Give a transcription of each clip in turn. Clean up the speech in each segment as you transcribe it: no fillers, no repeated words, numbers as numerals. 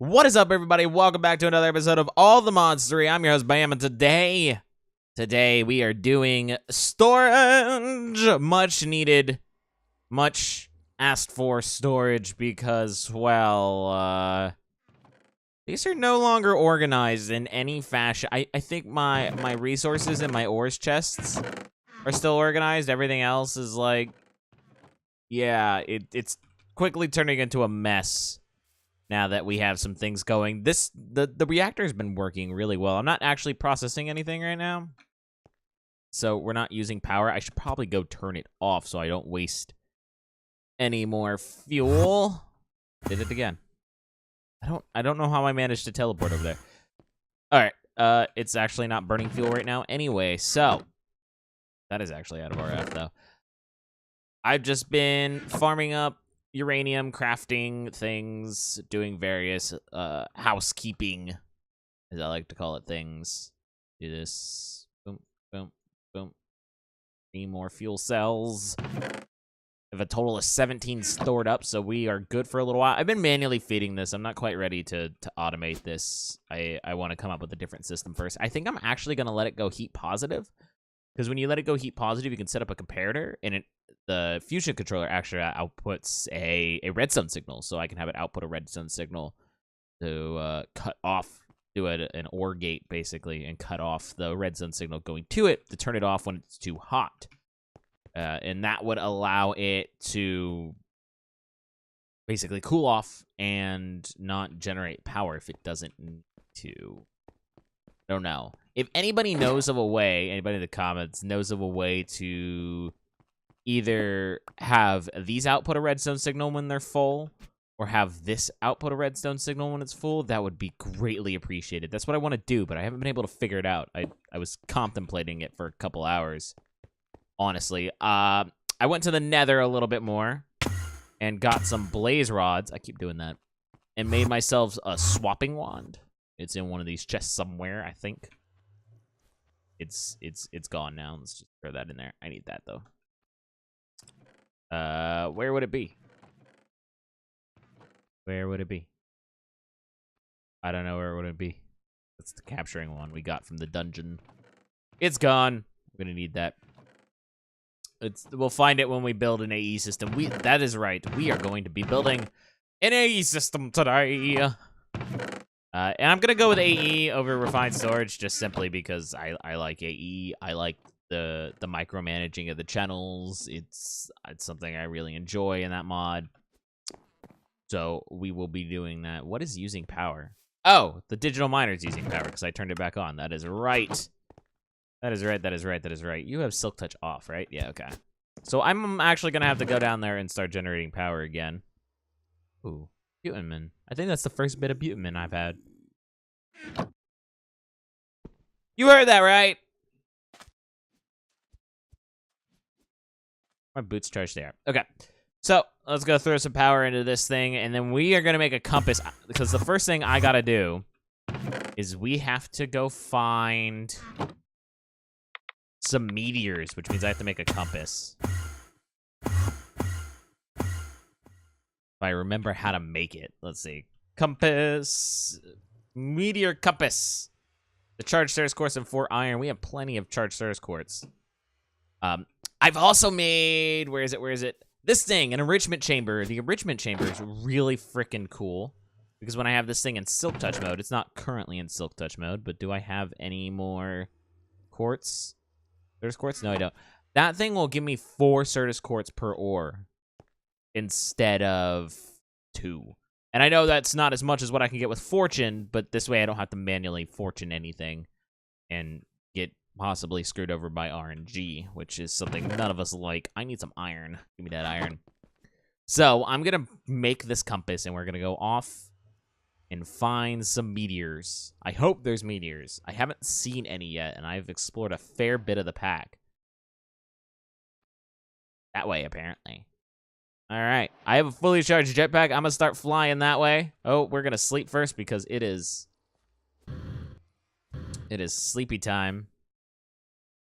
What is up, everybody? Welcome back to another episode of All the Mods 3. I'm your host, Bam, and today we are doing storage. Much needed, much asked for storage because, well, these are no longer organized in any fashion. I think my resources in my ores chests are still organized. Everything else is like, yeah, it's quickly turning into a mess. Now that we have some things going, the reactor's been working really well. I'm not actually processing anything right now, so we're not using power. I should probably go turn it off so I don't waste any more fuel. Did it again. I don't know how I managed to teleport over there. All right, it's actually not burning fuel right now anyway, so that is actually out of RF though. I've just been farming up uranium, crafting things, doing various housekeeping, as I like to call it, things. Do this. Boom, boom, boom. Need more fuel cells. I have a total of 17 stored up, so we are good for a little while. I've been manually feeding this. I'm not quite ready to automate this. I want to come up with a different system first. I think I'm actually going to let it go heat positive, because when you let it go heat positive, you can set up a comparator, and the fusion controller actually outputs a redstone signal, so I can have it output a redstone signal to cut off, do an OR gate basically, and cut off the redstone signal going to it to turn it off when it's too hot. And that would allow it to basically cool off and not generate power if it doesn't need to. I don't know. If anybody knows of a way, anybody in the comments knows of a way to either have these output a redstone signal when they're full, or have this output a redstone signal when it's full, that would be greatly appreciated. That's what I want to do, but I haven't been able to figure it out. I was contemplating it for a couple hours, honestly. I went to the nether a little bit more and got some blaze rods. I keep doing that. And made myself a swapping wand. It's in one of these chests somewhere, I think. It's gone now. Let's just throw that in there. I need that though. Where would it be? Where would it be? I don't know where would it be. That's the capturing one we got from the dungeon. It's gone. I'm gonna need that. We'll find it when we build an AE system. That is right. We are going to be building an AE system today. And I'm gonna go with AE over refined storage just simply because I like AE. I like the micromanaging of the channels. It's something I really enjoy in that mod. So we will be doing that. What is using power? Oh, the digital miner is using power because I turned it back on. That is right. That is right. That is right. That is right. You have silk touch off, right? Yeah, okay. So I'm actually gonna have to go down there and start generating power again. Ooh, Butemin. I think that's the first bit of Butemin I've had. You heard that right? My boots charged there. Okay, so let's go throw some power into this thing, and then we are gonna make a compass, because the first thing I gotta do is we have to go find some meteors, which means I have to make a compass. If I remember how to make it. Let's see. Compass. Meteor compass. The charged Ceres quartz and 4 iron. We have plenty of charged Ceres quartz. I've also made, where is it? This thing, an enrichment chamber. The enrichment chamber is really freaking cool, because when I have this thing in silk touch mode, it's not currently in silk touch mode, but do I have any more quartz? Certus quartz? No, I don't. That thing will give me 4 Certus quartz per ore instead of 2. And I know that's not as much as what I can get with fortune, but this way I don't have to manually fortune anything and get possibly screwed over by RNG, which is something none of us like. I need some iron. Give me that iron. So I'm going to make this compass, and we're going to go off and find some meteors. I hope there's meteors. I haven't seen any yet, and I've explored a fair bit of the pack. That way, apparently. All right. I have a fully charged jetpack. I'm going to start flying that way. Oh, we're going to sleep first because it is sleepy time.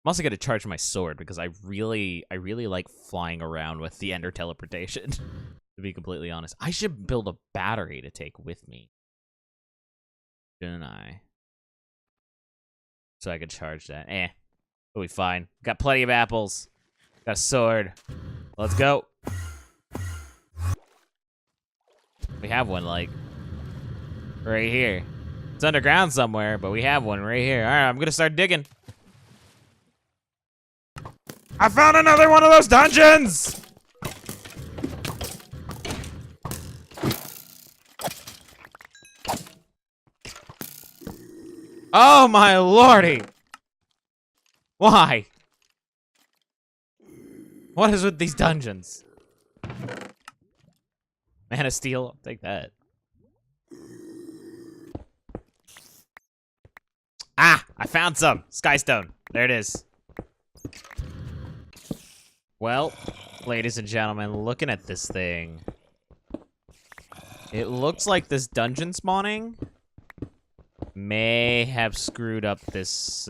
I'm also going to charge my sword because I really like flying around with the ender teleportation, to be completely honest. I should build a battery to take with me. Didn't I? So I could charge that. We'll be fine. Got plenty of apples. Got a sword. Let's go. We have one, like, right here. It's underground somewhere, but we have one right here. All right, I'm gonna start digging. I found another one of those dungeons! Oh my lordy! Why? What is with these dungeons? Man of Steel, I'll take that. Ah, I found some. Skystone. There it is. Well, ladies and gentlemen, looking at this thing, it looks like this dungeon spawning may have screwed up this,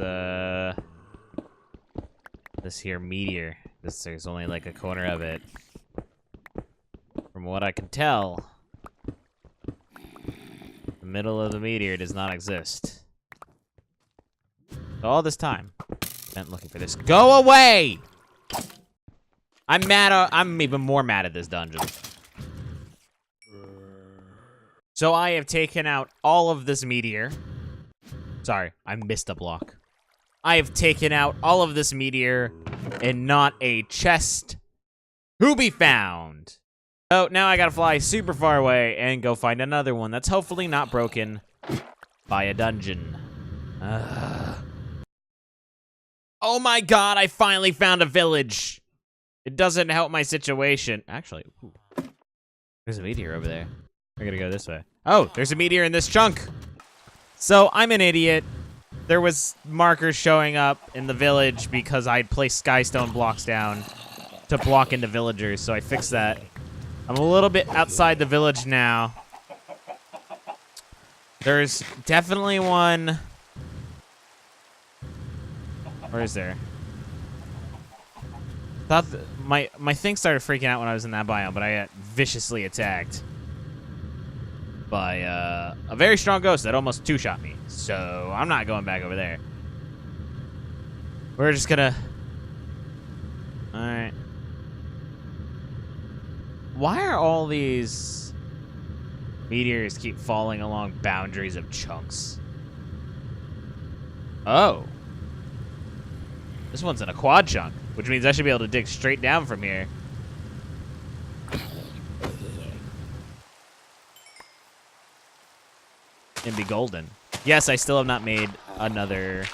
this here meteor. There's only like a corner of it. From what I can tell, the middle of the meteor does not exist. All this time spent looking for this. Go away! I'm mad. I'm even more mad at this dungeon. So I have taken out all of this meteor. Sorry, I missed a block. I have taken out all of this meteor and not a chest to be found. So now I gotta fly super far away and go find another one that's hopefully not broken by a dungeon. Oh my god, I finally found a village. It doesn't help my situation. Actually, ooh, there's a meteor over there. I gotta go this way. Oh, there's a meteor in this chunk. So I'm an idiot. There was markers showing up in the village because I'd placed skystone blocks down to block into villagers, so I fixed that. I'm a little bit outside the village now. There's definitely one. Where is there? Thought my thing started freaking out when I was in that biome, but I got viciously attacked by a very strong ghost that almost two-shot me. So I'm not going back over there. We're just gonna... Alright. Why are all these meteors keep falling along boundaries of chunks? Oh. This one's in a quad chunk, which means I should be able to dig straight down from here. And be golden. Yes, I still have not made another...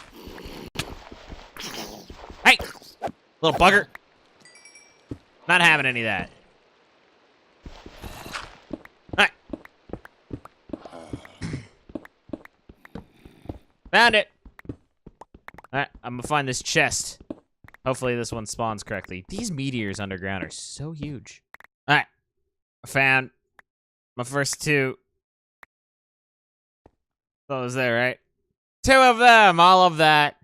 Hey! Little bugger! Not having any of that. Alright. Found it! Alright, I'm gonna find this chest. Hopefully this one spawns correctly. These meteors underground are so huge. Alright. I found my first two. That was there, right? 2 of them! All of that.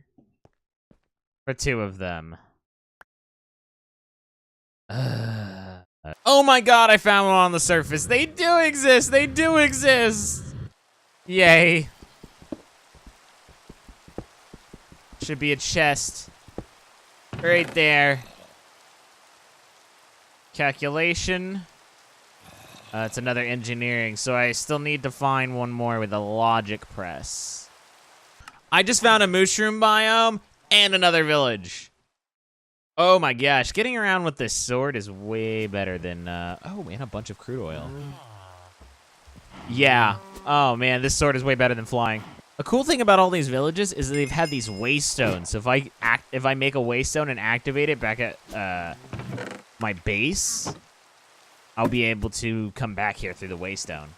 For 2 of them. Oh my god, I found one on the surface. They do exist! They do exist! Yay. Should be a chest. Right there. Calculation. It's another engineering, so I still need to find one more with a logic press. I just found a mushroom biome and another village. Oh my gosh, getting around with this sword is way better than, oh man, a bunch of crude oil. Yeah, oh man, this sword is way better than flying. A cool thing about all these villages is that they've had these waystones. So if I make a waystone and activate it back at my base, I'll be able to come back here through the waystone.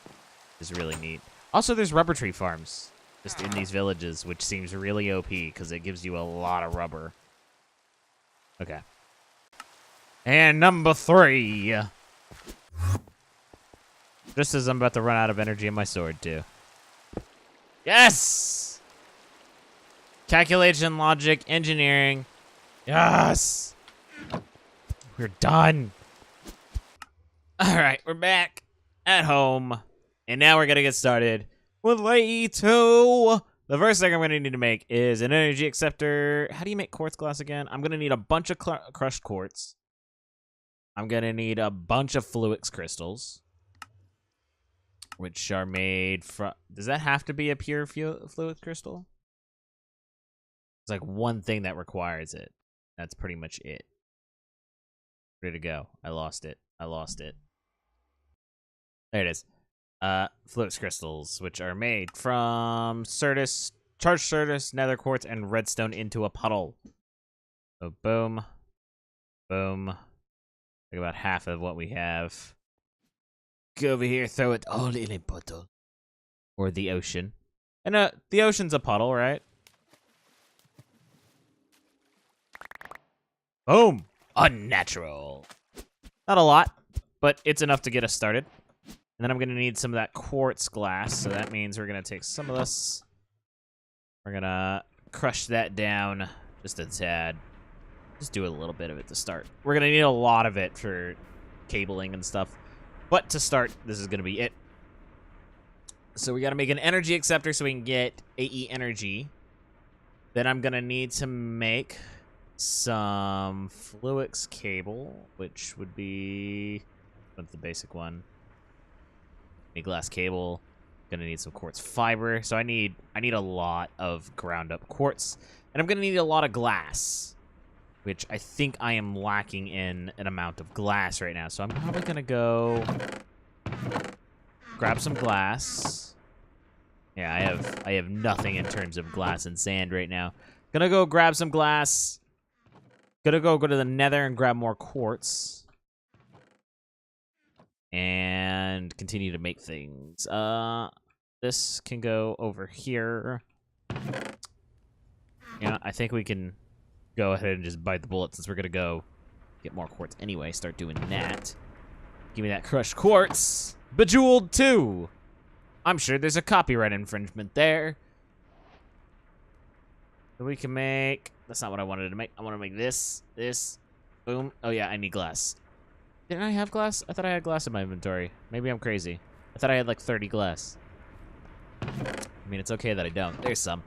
It's really neat. Also, there's rubber tree farms just in these villages, which seems really OP because it gives you a lot of rubber. Okay. And number 3. Just as I'm about to run out of energy in my sword, too. Yes! Calculation, logic, engineering. Yes! We're done. All right, we're back at home. And now we're going to get started with way too. The first thing I'm going to need to make is an energy acceptor. How do you make quartz glass again? I'm going to need a bunch of crushed quartz. I'm going to need a bunch of fluix crystals, which are made from... Does that have to be a pure fluix crystal? It's like one thing that requires it. That's pretty much it. Where'd it go? I lost it. There it is. Fluix crystals, which are made from charged Certus, nether quartz, and redstone into a puddle. So boom, boom. Like about half of what we have. Go over here, throw it all in a puddle. Or the ocean. And the ocean's a puddle, right? Boom! Unnatural. Not a lot, but it's enough to get us started. And then I'm going to need some of that quartz glass, so that means we're going to take some of this. We're going to crush that down just a tad. Just do a little bit of it to start. We're going to need a lot of it for cabling and stuff. But to start, this is going to be it. So we got to make an energy acceptor so we can get AE energy. Then I'm going to need to make some fluix cable, which would be... What's the basic one? A glass cable. Gonna need some quartz fiber. So I need a lot of ground up quartz. And I'm gonna need a lot of glass, which I think I am lacking in an amount of glass right now. So I'm probably gonna go grab some glass. Yeah, I have nothing in terms of glass and sand right now. Gonna go grab some glass. Gonna go to the nether and grab more quartz. And continue to make things. This can go over here. Yeah, I think we can go ahead and just bite the bullet since we're gonna go get more quartz anyway. Start doing that. Give me that crushed quartz. Bejeweled 2. I'm sure there's a copyright infringement there. So we can make... That's not what I wanted to make. I want to make this. Boom. Oh yeah, I need glass. Didn't I have glass? I thought I had glass in my inventory. Maybe I'm crazy. I thought I had like 30 glass. I mean, it's okay that I don't. There's some.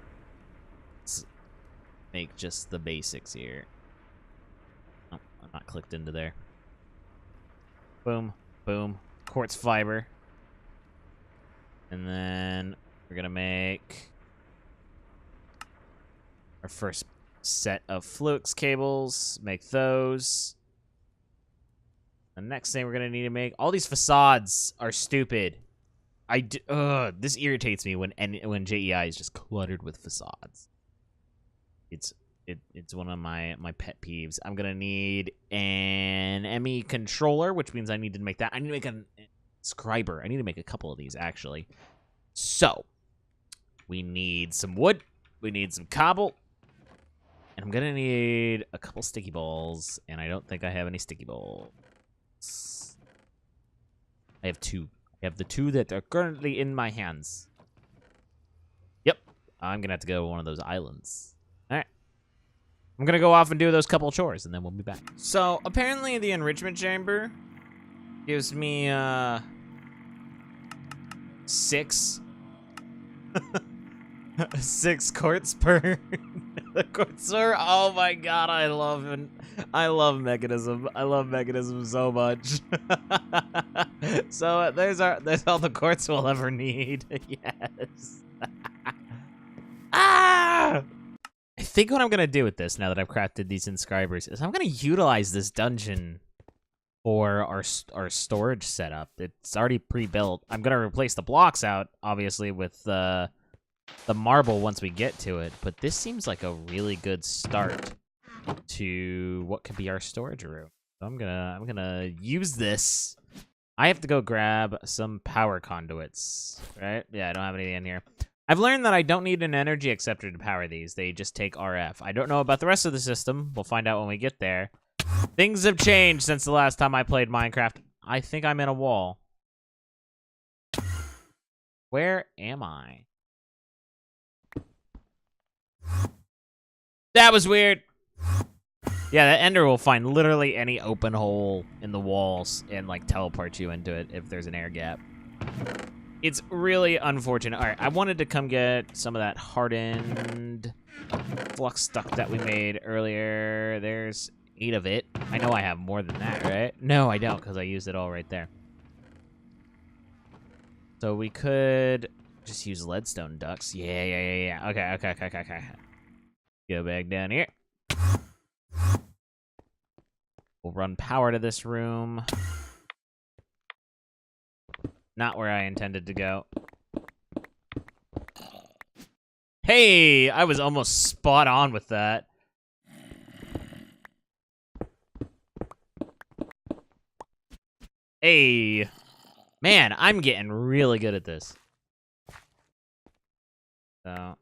Let's make just the basics here. Oh, I'm not clicked into there. Boom, boom. Quartz fiber. And then we're gonna make our first set of fluix cables. Make those. The next thing we're gonna need to make... All these facades are stupid. This irritates me when JEI is just cluttered with facades. It's one of my pet peeves. I'm gonna need an ME controller, which means I need to make that. I need to make a scriber. I need to make a couple of these, actually. So, we need some wood. We need some cobble. And I'm gonna need a couple sticky balls, and I don't think I have any sticky balls. I have 2. I have the 2 that are currently in my hands. Yep. I'm gonna have to go to one of those islands. Alright. I'm gonna go off and do those couple chores, and then we'll be back. So, apparently the Enrichment Chamber gives me, 6... 6 quartz per quartz per. Oh my god, I love mechanism. I love mechanism so much. So there's all the quartz we'll ever need. Yes. Ah! I think what I'm gonna do with this now that I've crafted these inscribers is I'm gonna utilize this dungeon for our storage setup. It's already pre-built. I'm gonna replace the blocks out, obviously, with the marble once we get to it, but this seems like a really good start to what could be our storage room. So I'm gonna use this. I have to go grab some power conduits, right? Yeah, I don't have anything in here. I've learned that I don't need an energy acceptor to power these. They just take RF. I don't know about the rest of the system. We'll find out when we get there. Things have changed since the last time I played Minecraft. I think I'm in a wall. Where am I? That was weird. Yeah, that ender will find literally any open hole in the walls and, like, teleport you into it if there's an air gap. It's really unfortunate. All right, I wanted to come get some of that hardened flux stuff that we made earlier. There's 8 of it. I know I have more than that, right? No, I don't, because I used it all right there. So we could just use leadstone ducts. Yeah. Okay. Go back down here. We'll run power to this room. Not where I intended to go. Hey, I was almost spot on with that. Hey. Man, I'm getting really good at this. So.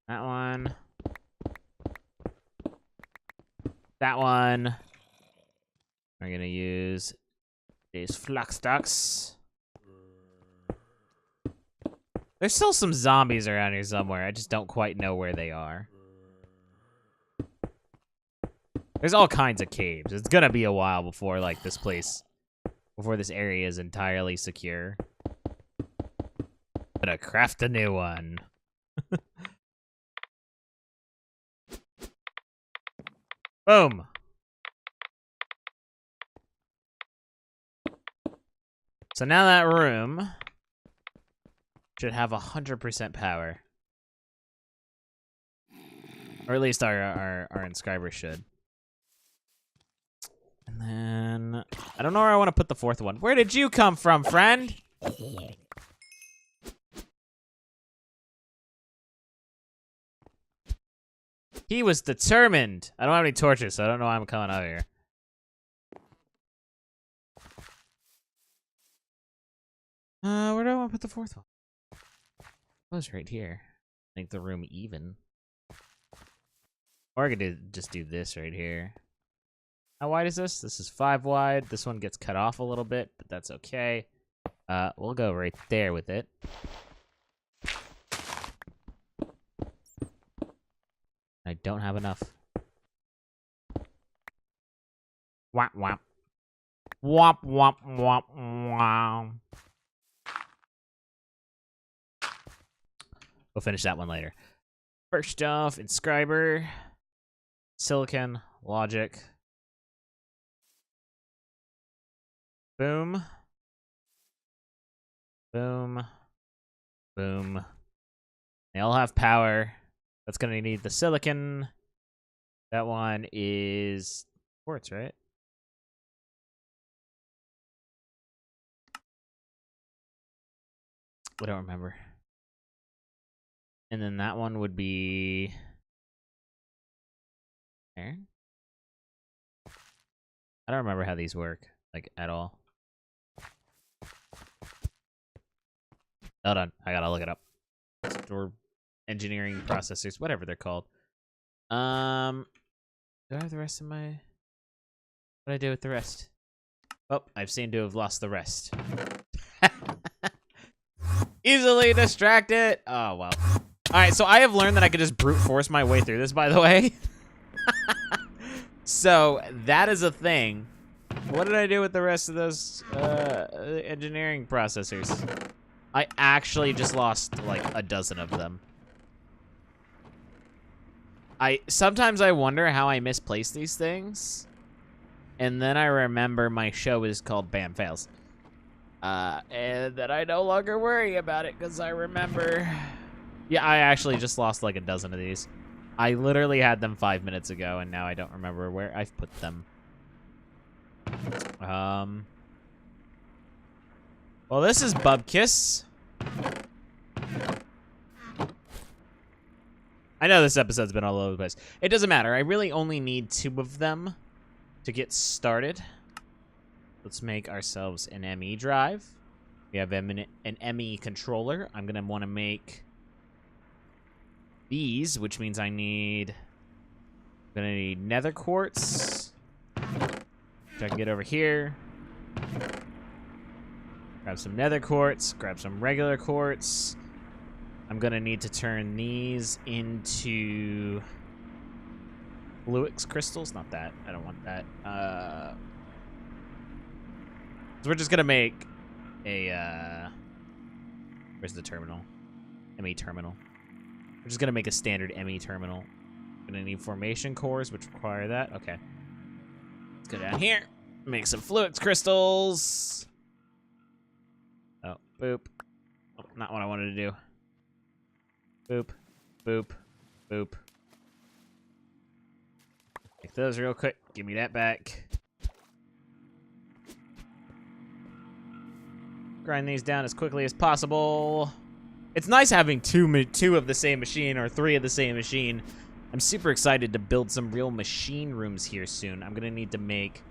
That one. That one. We're gonna use these flux ducts. There's still some zombies around here somewhere. I just don't quite know where they are. There's all kinds of caves. It's gonna be a while before, like, before this area is entirely secure. Gonna craft a new one. Boom. So now that room should have 100% power. Or at least our inscriber should. And then I don't know where I want to put the 4th one. Where did you come from, friend? He was determined. I don't have any torches, so I don't know why I'm coming out here. Where do I want to put the 4th one? Oh, it's right here. Make the room even. Or I could just do this right here. How wide is this? This is 5 wide. This one gets cut off a little bit, but that's okay. We'll go right there with it. I don't have enough. Womp womp. Womp womp womp womp. We'll finish that one later. First off, inscriber, silicon, logic. Boom. Boom. Boom. They all have power. That's gonna need the silicon. That one is quartz, right? I don't remember. And then that one would be iron. I don't remember how these work, like, at all. Hold on, I gotta look it up. Or engineering processors, whatever they're called. Do I have the rest of my... What did I do with the rest? Oh, I've seemed to have lost the rest. Easily distracted. Oh, well. Alright, so I have learned that I could just brute force my way through this, by the way. So, that is a thing. What did I do with the rest of those engineering processors? I actually just lost, like, a dozen of them. Sometimes I wonder how I misplace these things. And then I remember my show is called Bam Fails. And that I no longer worry about it because I remember... Yeah, I actually just lost like a dozen of these. I literally had them 5 minutes ago, and now I don't remember where I've put them. Well, this is Bubkiss. I know this episode's been all over the place. It doesn't matter. I really only need 2 of them to get started. Let's make ourselves an ME drive. We have an ME controller. I'm going to want to make these, which means I'm going to need nether quartz, which I can get over here. Grab some nether quartz, grab some regular quartz. I'm going to need to turn these into Fluix crystals? Not that. I don't want that. So we're just gonna make a, where's the terminal? ME terminal. We're just gonna make a standard ME terminal. Gonna need formation cores, which require that. Okay. Let's go down here. Make some Fluix crystals. Oh, boop. Oh, not what I wanted to do. Boop, boop, boop. Take those real quick. Give me that back. Grind these down as quickly as possible. It's nice having two of the same machine or 3 of the same machine. I'm super excited to build some real machine rooms here soon. I'm gonna need to make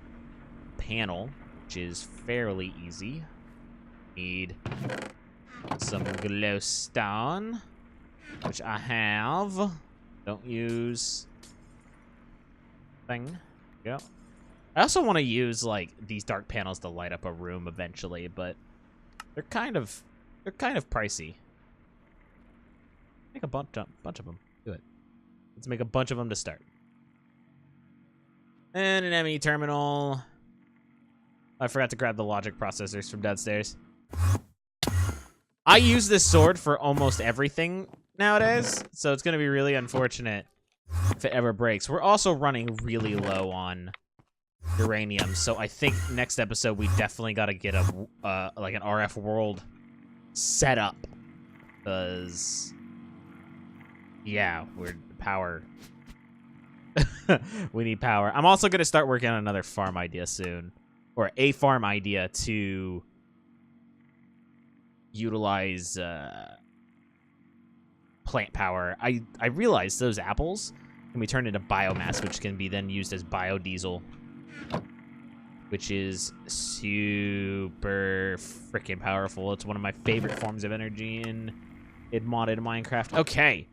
a panel, which is fairly easy. Need some glowstone, which I have. Don't use thing. Yeah. I also want to use like these dark panels to light up a room eventually, but they're kind of pricey. Make a bunch of them. Do it. Let's make a bunch of them to start. And an ME terminal. I forgot to grab the logic processors from downstairs. I use this sword for almost everything nowadays, so it's going to be really unfortunate if it ever breaks. We're also running really low on uranium, so I think next episode we definitely got to get a like an RF world set up, because yeah, we're power. We need power. I'm also going to start working on another farm idea soon, or a farm idea to utilize plant power. I realized those apples can be turned into biomass, which can be then used as biodiesel, which is super freaking powerful. It's one of my favorite forms of energy in modded Minecraft. Okay,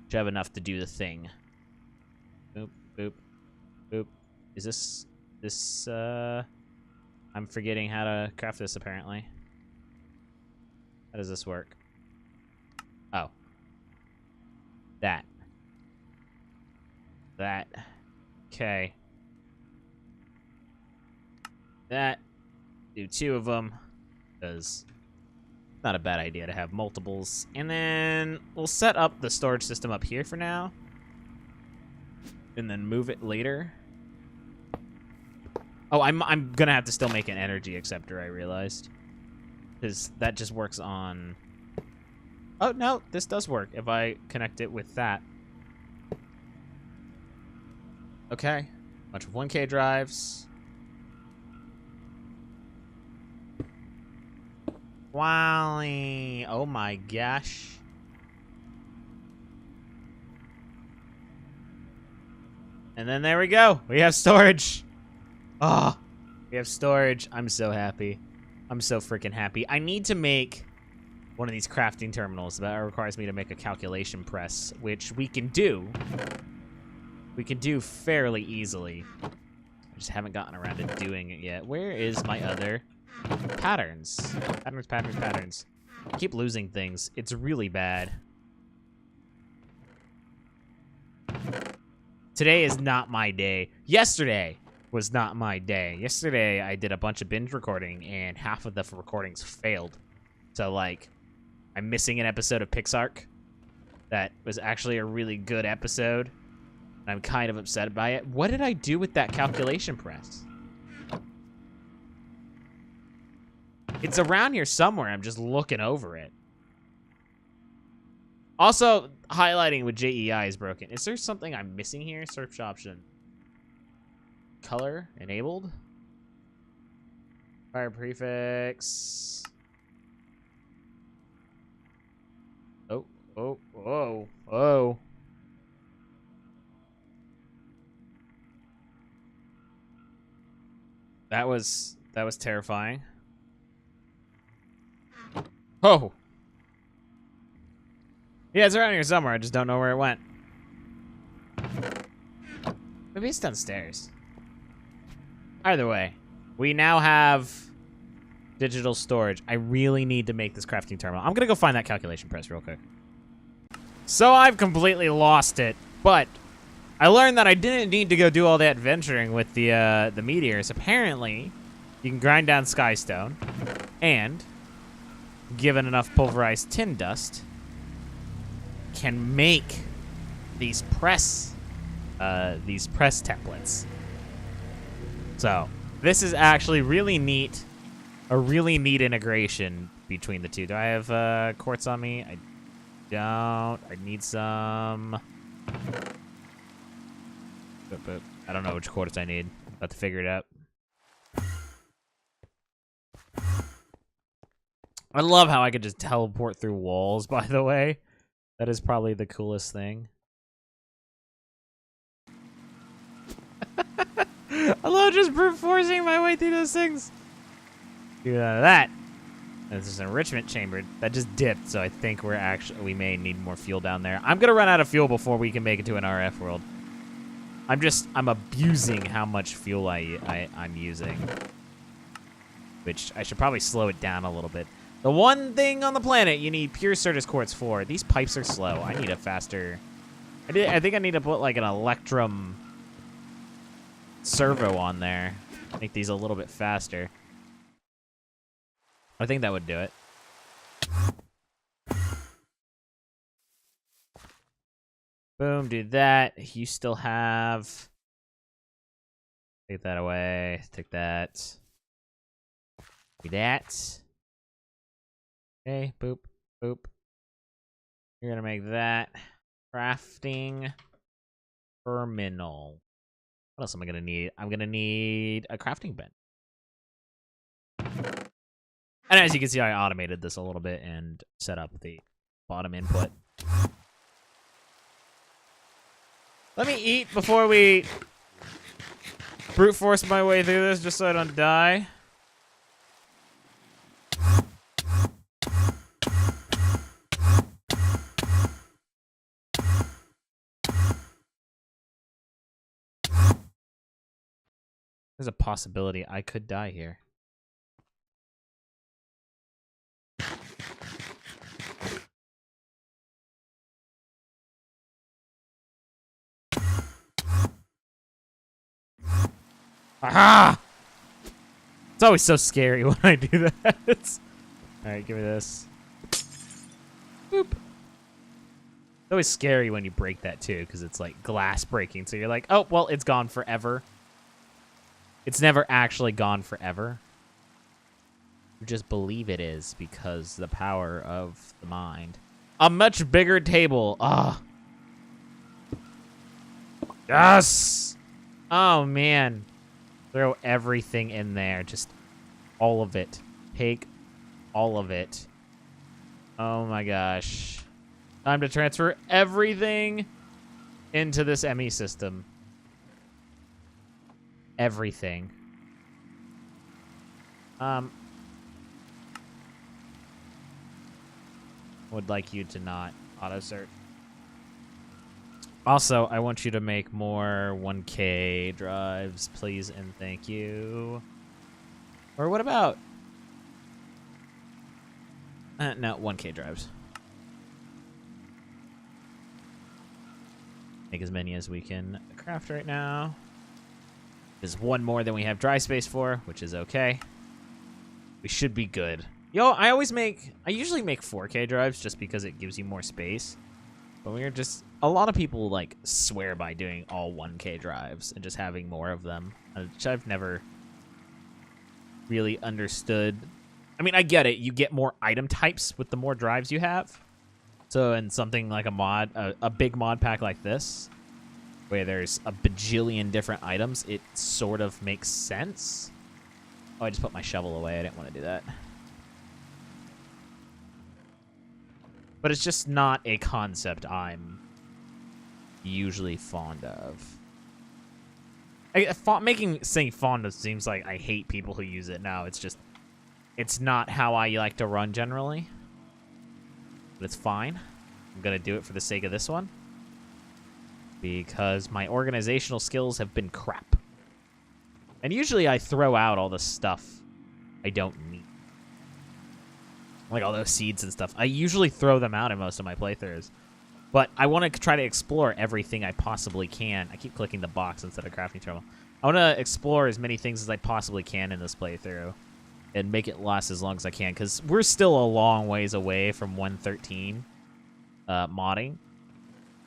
should have enough to do the thing. Boop, boop, boop. Is this I'm forgetting how to craft this apparently. How does this work? Oh. That. Okay. That. Do 2 of them. Because it's not a bad idea to have multiples. And then we'll set up the storage system up here for now. And then move it later. Oh, I'm gonna have to still make an energy acceptor, I realized. Because that just works on... Oh, no, this does work if I connect it with that. Okay. Bunch of 1K drives. Wally. Oh my gosh. And then there we go. We have storage. Oh, we have storage. I'm so happy. I'm so freaking happy. I need to make one of these crafting terminals. That requires me to make a calculation press, which we can do. We can do fairly easily. I just haven't gotten around to doing it yet. Where is my other patterns? Patterns. I keep losing things. It's really bad. Today is not my day. Yesterday was not my day. Yesterday, I did a bunch of binge recording, and half of the recordings failed. So, like, I'm missing an episode of Pixark that was actually a really good episode, and I'm kind of upset by it. What did I do with that calculation press? It's around here somewhere. I'm just looking over it. Also, highlighting with JEI is broken. Is there something I'm missing here? Search option. Color enabled. Fire prefix. Oh. That was terrifying. Oh. Yeah, it's around here somewhere. I just don't know where it went. Maybe it's downstairs. Either way, we now have digital storage. I really need to make this crafting terminal. I'm gonna go find that calculation press real quick. So I've completely lost it, but I learned that I didn't need to go do all that adventuring with the meteors. Apparently, you can grind down skystone, and given enough pulverized tin dust, can make these press templates. So this is actually really neat, a really neat integration between the two. Do I have quartz on me? I don't. I need some. But I don't know which quartz I need. About to figure it out. I love how I could just teleport through walls, by the way. That is probably the coolest thing. I love just brute forcing my way through those things. Do none of that. This is an enrichment chamber that just dipped, so I think we may need more fuel down there. I'm gonna run out of fuel before we can make it to an RF world. I'm abusing how much fuel I'm using, which I should probably slow it down a little bit. The one thing on the planet you need pure Certus quartz for. These pipes are slow. I need a faster. I think I need to put like an Electrum servo on there. Make these a little bit faster. I think that would do it. Boom, do that. You still have... Take that away. Take that. Do that. Okay, boop, boop. You're gonna make that. Crafting terminal. What else am I gonna need? I'm gonna need a crafting bench. And as you can see, I automated this a little bit and set up the bottom input. Let me eat before we brute force my way through this, just so I don't die. There's a possibility I could die here. Aha! It's always so scary when I do that. Alright, give me this. Boop. It's always scary when you break that too, because it's like glass breaking. So you're like, oh, well, it's gone forever. It's never actually gone forever. You just believe it is because the power of the mind. A much bigger table. Ah. Yes! Oh, man. Throw everything in there. Just all of it. Take all of it. Oh, my gosh. Time to transfer everything into this ME system. Everything. Would like you to not auto-search. Also, I want you to make more 1K drives, please and thank you. Or what about... no, 1K drives. Make as many as we can craft right now. There's one more than we have dry space for, which is okay. We should be good. Yo, I usually make 4K drives just because it gives you more space. But a lot of people like swear by doing all 1K drives and just having more of them, which I've never really understood. I mean, I get it. You get more item types with the more drives you have. So in something like a big mod pack like this, where there's a bajillion different items, it sort of makes sense. Oh, I just put my shovel away. I didn't want to do that. But it's just not a concept I'm usually fond of. Saying fond of seems like I hate people who use it. No, it's not how I like to run generally. But it's fine. I'm going to do it for the sake of this one. Because my organizational skills have been crap. And usually I throw out all the stuff I don't need. Like all those seeds and stuff. I usually throw them out in most of my playthroughs. But I want to try to explore everything I possibly can. I keep clicking the box instead of crafting terminal. I want to explore as many things as I possibly can in this playthrough and make it last as long as I can, because we're still a long ways away from 113 modding.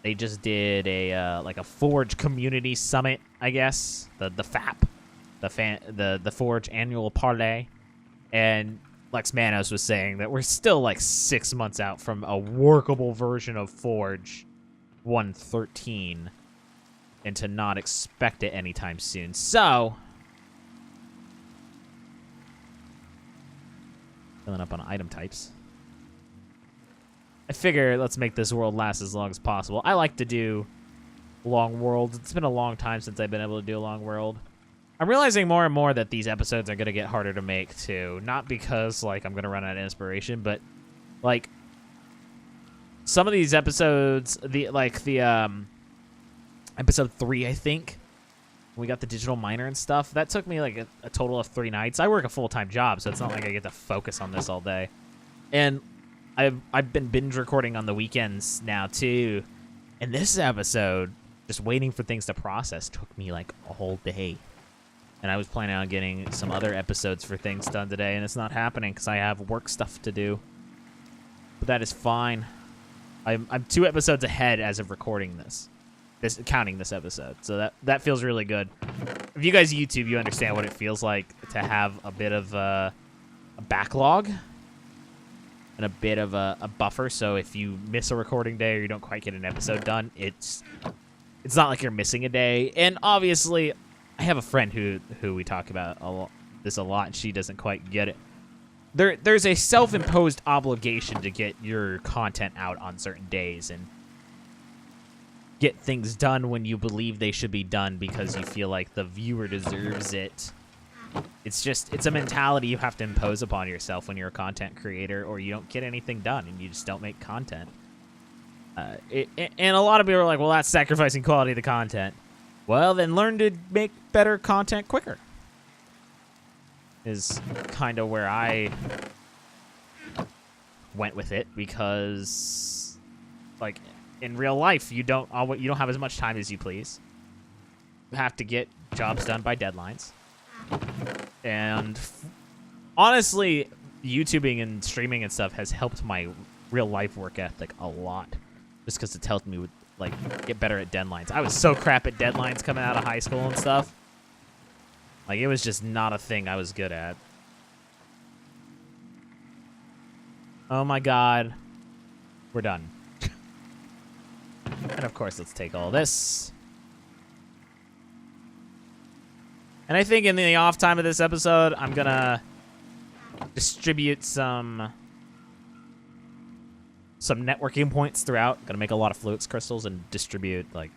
They just did a like a Forge community summit, I guess, the FAP, the Forge annual parlay, and Lex Manos was saying that we're still like 6 months out from a workable version of Forge 113, and to not expect it anytime soon. So, filling up on item types. I figure let's make this world last as long as possible. I like to do long worlds. It's been a long time since I've been able to do a long world. I'm realizing more and more that these episodes are going to get harder to make, too. Not because, like, I'm going to run out of inspiration, but, like, some of these episodes, episode 3, I think, we got the digital miner and stuff, that took me, like, a total of 3 nights. I work a full-time job, so it's not like I get to focus on this all day. And I've been binge recording on the weekends now, too. And this episode, just waiting for things to process, took me, like, a whole day. And I was planning on getting some other episodes for things done today, and it's not happening because I have work stuff to do. But that is fine. I'm 2 episodes ahead as of recording this counting this episode. So that feels really good. If you guys YouTube, you understand what it feels like to have a bit of a backlog and a bit of a buffer. So if you miss a recording day or you don't quite get an episode done, it's not like you're missing a day. And obviously, I have a friend who we talk about this a lot, and she doesn't quite get it. There's a self-imposed obligation to get your content out on certain days and get things done when you believe they should be done because you feel like the viewer deserves it. It's a mentality you have to impose upon yourself when you're a content creator, or you don't get anything done and you just don't make content. And a lot of people are like, well, that's sacrificing quality of the content. Well, then learn to make better content quicker. Is kind of where I went with it, because, like, in real life, you don't have as much time as you please. You have to get jobs done by deadlines. And honestly, YouTubing and streaming and stuff has helped my real life work ethic a lot, just because it's helped me with, like, get better at deadlines. I was so crap at deadlines coming out of high school and stuff. Like, it was just not a thing I was good at. Oh my god. We're done. And of course, let's take all this. And I think in the off time of this episode, I'm gonna distribute some networking points throughout. Gonna make a lot of fluix crystals and distribute, like,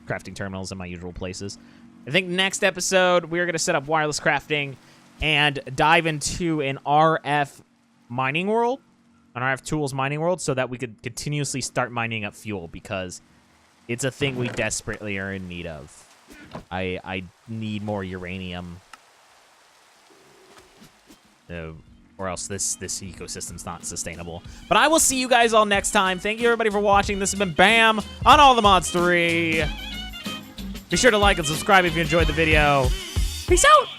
crafting terminals in my usual places. I think next episode, we're going to set up wireless crafting and dive into an RF mining world, an RF tools mining world, so that we could continuously start mining up fuel, because it's a thing we desperately are in need of. I need more uranium, or else this ecosystem's not sustainable. But I will see you guys all next time. Thank you, everybody, for watching. This has been Bam on All the Mods 3. Be sure to like and subscribe if you enjoyed the video. Peace out!